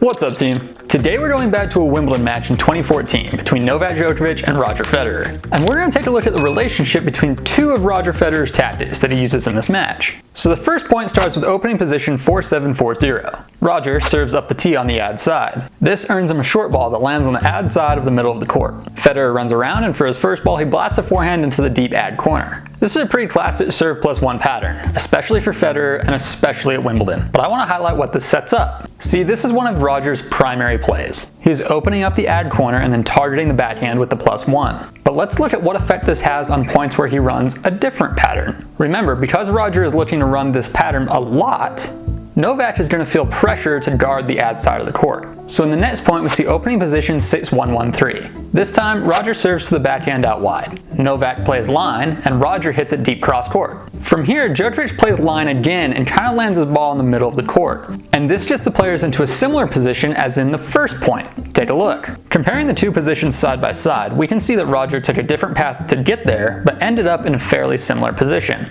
What's up, team? Today we're going back to a Wimbledon match in 2014 between Novak Djokovic and Roger Federer, and we're going to take a look at the relationship between two of Roger Federer's tactics that he uses in this match. So the first point starts with opening position 4-7-4-0. Roger serves up the tee on the ad side. This earns him a short ball that lands on the ad side of the middle of the court. Federer runs around, and for his first ball he blasts a forehand into the deep ad corner. This is a pretty classic serve plus one pattern, especially for Federer and especially at Wimbledon. But I want to highlight what this sets up. See, this is one of Roger's primary plays. He's opening up the ad corner and then targeting the backhand with the +1. But let's look at what effect this has on points where he runs a different pattern. Remember, because Roger is looking to run this pattern a lot, Novak is going to feel pressure to guard the ad side of the court. So in the next point we see opening position 6-1-1-3. This time Roger serves to the backhand out wide. Novak plays line and Roger hits it deep cross court. From here Djokovic plays line again and kind of lands his ball in the middle of the court. And this gets the players into a similar position as in the first point. Take a look. Comparing the two positions side by side, we can see that Roger took a different path to get there but ended up in a fairly similar position.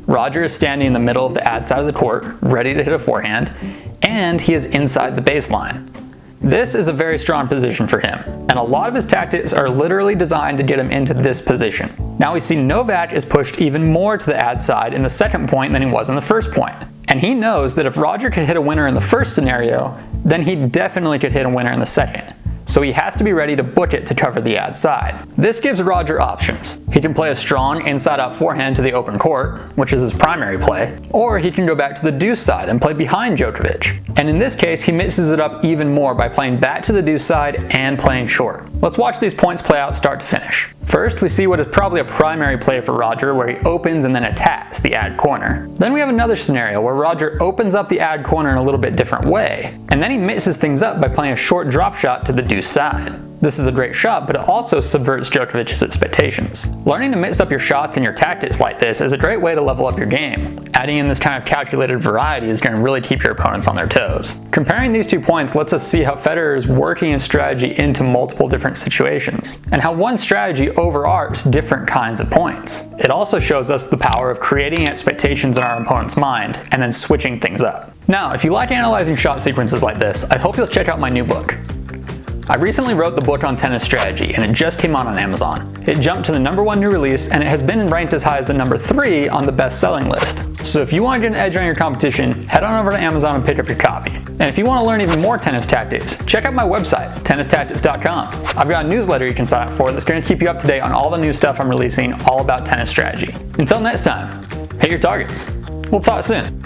Roger is standing in the middle of the ad side of the court, ready to hit a forehand, and he is inside the baseline. This is a very strong position for him, and a lot of his tactics are literally designed to get him into this position. Now we see Novak is pushed even more to the ad side in the second point than he was in the first point. And he knows that if Roger could hit a winner in the first scenario, then he definitely could hit a winner in the second. So he has to be ready to book it to cover the ad side. This gives Roger options. He can play a strong inside-out forehand to the open court, which is his primary play, or he can go back to the deuce side and play behind Djokovic. And in this case, he mixes it up even more by playing back to the deuce side and playing short. Let's watch these points play out start to finish. First, we see what is probably a primary play for Roger where he opens and then attacks the ad corner. Then we have another scenario where Roger opens up the ad corner in a little bit different way, and then he mixes things up by playing a short drop shot to the deuce side. This is a great shot, but it also subverts Djokovic's expectations. Learning to mix up your shots and your tactics like this is a great way to level up your game. Adding in this kind of calculated variety is going to really keep your opponents on their toes. Comparing these 2 points lets us see how Federer is working his strategy into multiple different situations, and how one strategy overarches different kinds of points. It also shows us the power of creating expectations in our opponent's mind and then switching things up. Now, if you like analyzing shot sequences like this, I hope you'll check out my new book. I recently wrote the book on tennis strategy and it just came out on Amazon. It jumped to the #1 new release and it has been ranked as high as the #3 on the best-selling list. So if you want to get an edge on your competition, head on over to Amazon and pick up your copy. And if you want to learn even more tennis tactics, check out my website, tennistactics.com. I've got a newsletter you can sign up for that's going to keep you up to date on all the new stuff I'm releasing all about tennis strategy. Until next time, hit your targets. We'll talk soon.